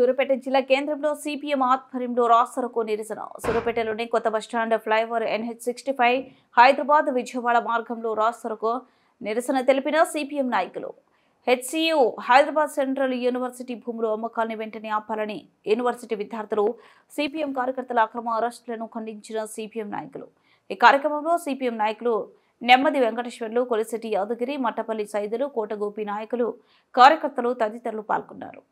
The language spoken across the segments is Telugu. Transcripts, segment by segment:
సూర్యాపేట జిల్లా కేంద్రంలో సిపిఎం ఆధ్వర్యంలో రాస్తారోకో నిరసన. సూర్యాపేటలోని కొత్త bus stand flyover NH65 Hyderabad Vijayawada మార్గంలో రాస్తారోకో నిరసన తెలిపిన సిపిఎం నాయకులు. HCU హైదరాబాద్ సెంట్రల్ యూనివర్సిటీ భూములు అమ్మకాన్ని వెంటనే ఆపాలని యూనివర్సిటీ విద్యార్థులు సిపిఎం కార్యకర్తల అక్రమ అరెస్టులను ఖండించిన సిపిఎం నాయకులు. ఈ కార్యక్రమంలో సిపిఎం నాయకులు నెమ్మది వెంకటేశ్వర్లు, కొలిశెట్టి యాదగిరి, మట్టపల్లి సైదులు, కోటగోపి నాయకులు, కార్యకర్తలు తదితరులు పాల్గొన్నారు.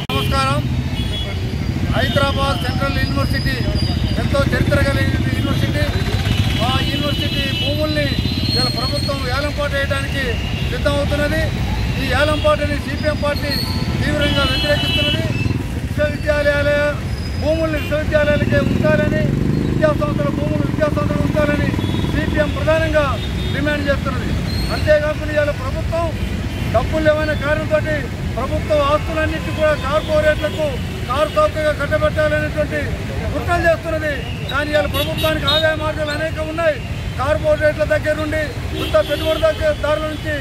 నమస్కారం. హైదరాబాద్ సెంట్రల్ యూనివర్సిటీ ఎంతో చరిత్ర కలిగిన యూనివర్సిటీ. ఆ యూనివర్సిటీ భూముల్ని ఇలా ప్రభుత్వం ఏలంపాటు చేయడానికి సిద్ధమవుతున్నది. ఈ ఏలంపాటుని సిపిఎం పార్టీ తీవ్రంగా వ్యతిరేకిస్తున్నది. విశ్వవిద్యాలయాల భూముల్ని విశ్వవిద్యాలయాలకే ఉంచాలని, విద్యాసంస్థల భూములు విద్యాసంస్థలు ఉంచాలని సిపిఎం ప్రధానంగా డిమాండ్ చేస్తున్నది. అంతేకాకుండా ఇవాళ ప్రభుత్వం డబ్బులు లేవనే కారణంతో ప్రభుత్వ ఆస్తులన్నింటినీ కూడా కార్పొరేట్లకు కారు చౌకగా కట్టబెట్టాలనేటువంటి కుట్రలు చేస్తున్నది. కానీ ఇవాళ ప్రభుత్వానికి ఆదాయ మార్గాలు అనేక ఉన్నాయి. కార్పొరేట్ల దగ్గర నుండి కొత్త పెట్టుబడిదారుల నుంచి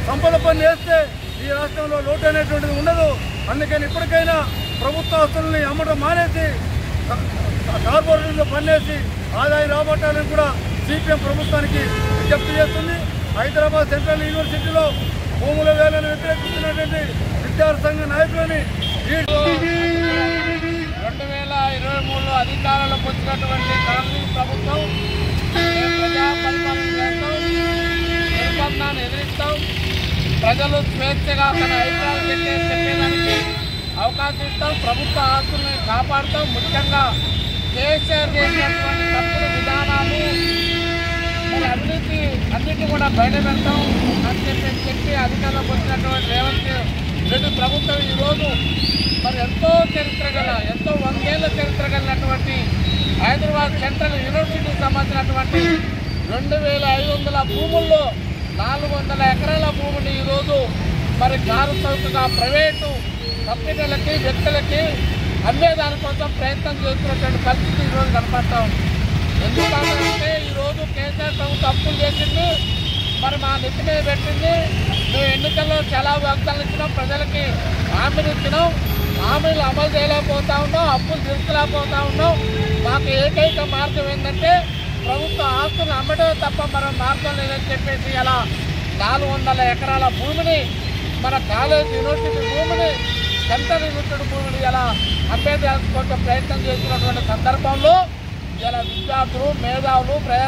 సంపద పన్ను వేస్తే ఈ రాష్ట్రంలో లోటు అనేటువంటిది ఉండదు. అందుకని ఇప్పటికైనా ప్రభుత్వ ఆస్తులని అమ్మడం మానేసి కార్పొరేట్లతో పన్నేసి ఆదాయం రాబట్టాలని కూడా సిపిఎం ప్రభుత్వానికి విజ్ఞప్తి చేస్తుంది. హైదరాబాద్ సెంట్రల్ యూనివర్సిటీలో భూముల వేలను వ్యతిరేకిస్తున్నటువంటి విద్యార్థి సంఘ నాయకులని 2023లో అధికారంలోకి వచ్చినటువంటి కాంగ్రెస్ ప్రభుత్వం ప్రజా పరిపాలన చేస్తాం, నిర్బంధాన్ని ఎదిరిస్తాం, ప్రజలు స్వేచ్ఛగా తన అభిప్రాయాలు చెప్పేదానికి అవకాశం ఇస్తాం, ప్రభుత్వ ఆస్తుల్ని కాపాడుతాం. ముఖ్యంగా కేసీఆర్ చేసినటువంటి తప్పుడు విధానాలు, మరి అవినీతి అన్నింటినీ కూడా బయట పెడతాం అని చెప్పి అధికారంలోకి వచ్చినటువంటి రేవంత్ రెడ్డి ప్రభుత్వం ఈరోజు మరి ఎంతో చరిత్ర గల, ఎంతో 100 ఏళ్ల చరిత్ర కలిగినటువంటి హైదరాబాద్ సెంట్రల్ యూనివర్సిటీకి సంబంధించినటువంటి 2500 భూముల్లో 400 ఎకరాల భూమిని ఈరోజు మరి కారు చౌకగా ప్రైవేటు కంపెనీలకి, వ్యక్తులకి అమ్మేదానికోసం ప్రయత్నం చేస్తున్నటువంటి పరిస్థితి ఈరోజు కనపడతా ఉంది. ఎందుకంటే ఈరోజు కేసీఆర్ ప్రభుత్వం అప్పులు చేసింది, మరి మా నెత్తి మీద పెట్టింది. మేము ఎన్నికల్లో చాలా వాగ్దానాలు ఇచ్చినాం, ప్రజలకి హామీలు ఇచ్చినాం, హామీలు అమలు చేయలేకపోతా ఉన్నాం, అప్పులు తీర్చలేకపోతా ఉన్నాం. మాకు ఏకైక మార్గం ఏంటంటే ప్రభుత్వ ఆస్తులు అమ్మడమే తప్ప మరో మార్గం లేదని చెప్పేసి అలా 400 ఎకరాల భూమిని, మన కాలేజ్ యూనివర్సిటీ భూమిని, సెంట్రల్ యూనివర్సిటీ భూమిని ఇలా అమ్మేదానికి కొంచెం ప్రయత్నం చేసినటువంటి సందర్భంలో ఇలా విద్యార్థులు, మేధావులు,